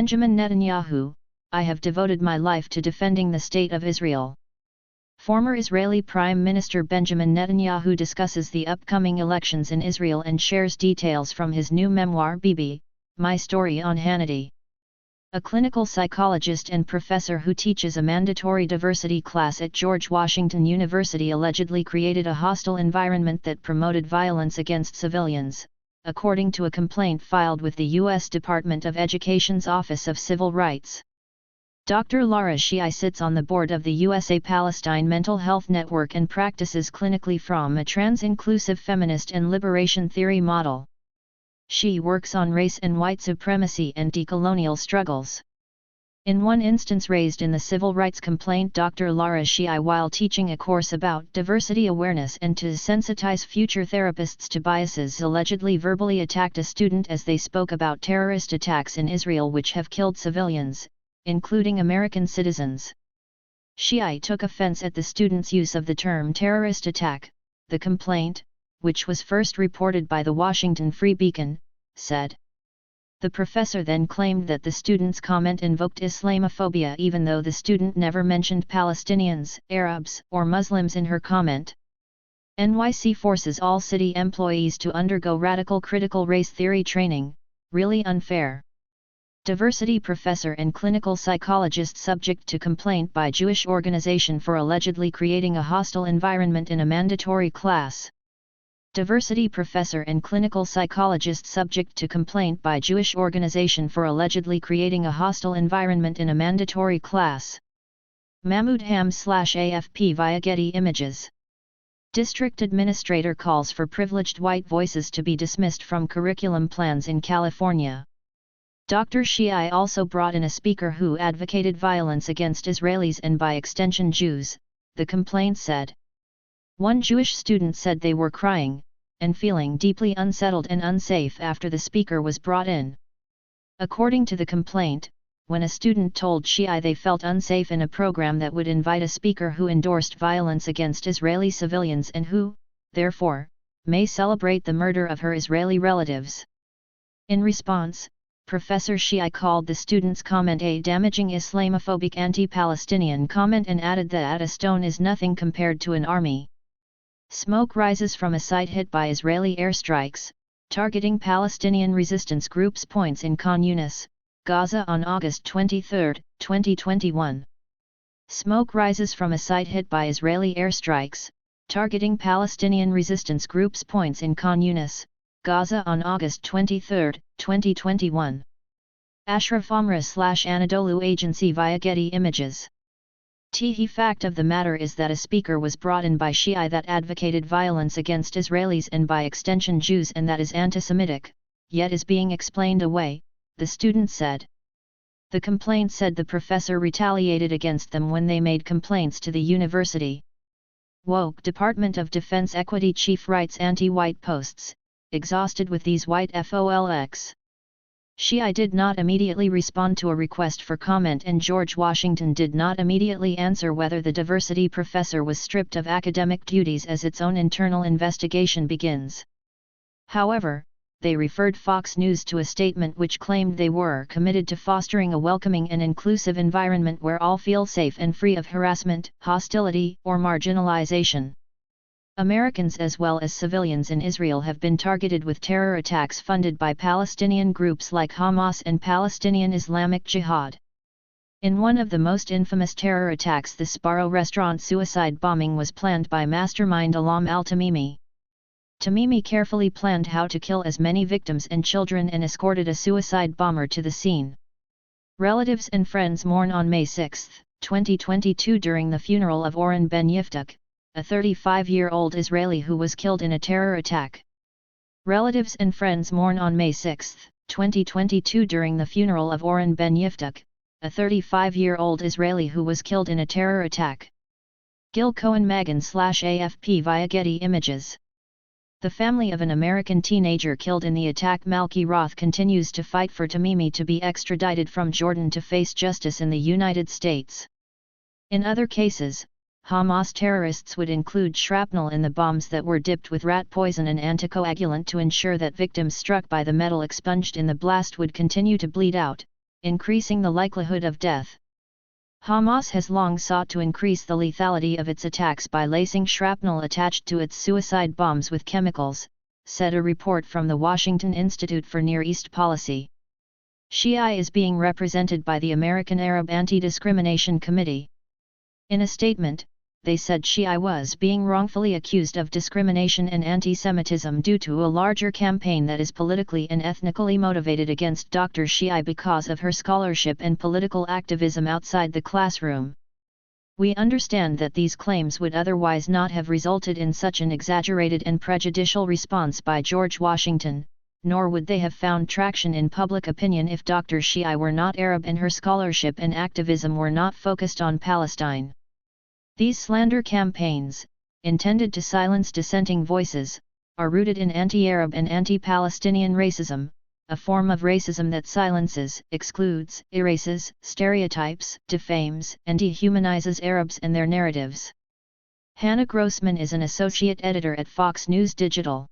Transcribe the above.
Benjamin Netanyahu, I have devoted my life to defending the State of Israel. Former Israeli Prime Minister Benjamin Netanyahu discusses the upcoming elections in Israel and shares details from his new memoir Bibi, My Story on Hannity. A clinical psychologist and professor who teaches a mandatory diversity class at George Washington University allegedly created a hostile environment that promoted violence against civilians, according to a complaint filed with the U.S. Department of Education's Office of Civil Rights. Dr. Laura Shii sits on the board of the USA-Palestine Mental Health Network and practices clinically from a trans-inclusive feminist and liberation theory model. She works on race and white supremacy and decolonial struggles. In one instance raised in the civil rights complaint, Dr. Laura Shii, while teaching a course about diversity awareness and to sensitize future therapists to biases, allegedly verbally attacked a student as they spoke about terrorist attacks in Israel which have killed civilians, including American citizens. Shii took offense at the student's use of the term terrorist attack. The complaint, which was first reported by the Washington Free Beacon, said. The professor then claimed that the student's comment invoked Islamophobia even though the student never mentioned Palestinians, Arabs, or Muslims in her comment. NYC forces all city employees to undergo radical critical race theory training, really unfair. Diversity professor and clinical psychologist subject to complaint by Jewish organization for allegedly creating a hostile environment in a mandatory class. Diversity professor and clinical psychologist subject to complaint by Jewish organization for allegedly creating a hostile environment in a mandatory class. Mahmoud Ham/AFP via Getty Images. District administrator calls for privileged white voices to be dismissed from curriculum plans in California. Dr. Shii also brought in a speaker who advocated violence against Israelis and by extension Jews, the complaint said. One Jewish student said they were crying, and feeling deeply unsettled and unsafe after the speaker was brought in. According to the complaint, when a student told Shii they felt unsafe in a program that would invite a speaker who endorsed violence against Israeli civilians and who, therefore, may celebrate the murder of her Israeli relatives. In response, Professor Shii called the student's comment a damaging Islamophobic anti-Palestinian comment and added that a stone is nothing compared to an army. Smoke rises from a site hit by Israeli airstrikes, targeting Palestinian resistance groups points in Khan Yunis, Gaza on August 23, 2021. Smoke rises from a site hit by Israeli airstrikes, targeting Palestinian resistance groups points in Khan Yunis, Gaza on August 23, 2021. Ashraf Amra/Anadolu Agency via Getty Images. The fact of the matter is that a speaker was brought in by Shii that advocated violence against Israelis and by extension Jews and that is anti-Semitic, yet is being explained away, the student said. The complaint said the professor retaliated against them when they made complaints to the university. Woke Department of Defense Equity chief writes anti-white posts, exhausted with these white folks. Shii did not immediately respond to a request for comment and George Washington did not immediately answer whether the diversity professor was stripped of academic duties as its own internal investigation begins. However, they referred Fox News to a statement which claimed they were committed to fostering a welcoming and inclusive environment where all feel safe and free of harassment, hostility, or marginalization. Americans as well as civilians in Israel have been targeted with terror attacks funded by Palestinian groups like Hamas and Palestinian Islamic Jihad. In one of the most infamous terror attacks, the Sbarro restaurant suicide bombing was planned by mastermind Alam al-Tamimi. Tamimi carefully planned how to kill as many victims and children and escorted a suicide bomber to the scene. Relatives and friends mourn on May 6, 2022 during the funeral of Oren Ben Yiftuk, a 35-year-old Israeli who was killed in a terror attack. Relatives and friends mourn on May 6, 2022 during the funeral of Oren Ben Yiftuk, a 35-year-old Israeli who was killed in a terror attack. Gil Cohen-Magan/AFP via Getty Images. The family of an American teenager killed in the attack Malki Roth continues to fight for Tamimi to be extradited from Jordan to face justice in the United States. In other cases, Hamas terrorists would include shrapnel in the bombs that were dipped with rat poison and anticoagulant to ensure that victims struck by the metal expunged in the blast would continue to bleed out, increasing the likelihood of death. Hamas has long sought to increase the lethality of its attacks by lacing shrapnel attached to its suicide bombs with chemicals, said a report from the Washington Institute for Near East Policy. Shia is being represented by the American Arab Anti-Discrimination Committee. In a statement, they said Shia was being wrongfully accused of discrimination and anti-Semitism due to a larger campaign that is politically and ethnically motivated against Dr. Shia because of her scholarship and political activism outside the classroom. We understand that these claims would otherwise not have resulted in such an exaggerated and prejudicial response by George Washington, nor would they have found traction in public opinion if Dr. Shia were not Arab and her scholarship and activism were not focused on Palestine. These slander campaigns, intended to silence dissenting voices, are rooted in anti-Arab and anti-Palestinian racism, a form of racism that silences, excludes, erases, stereotypes, defames, and dehumanizes Arabs and their narratives. Hannah Grossman is an associate editor at Fox News Digital.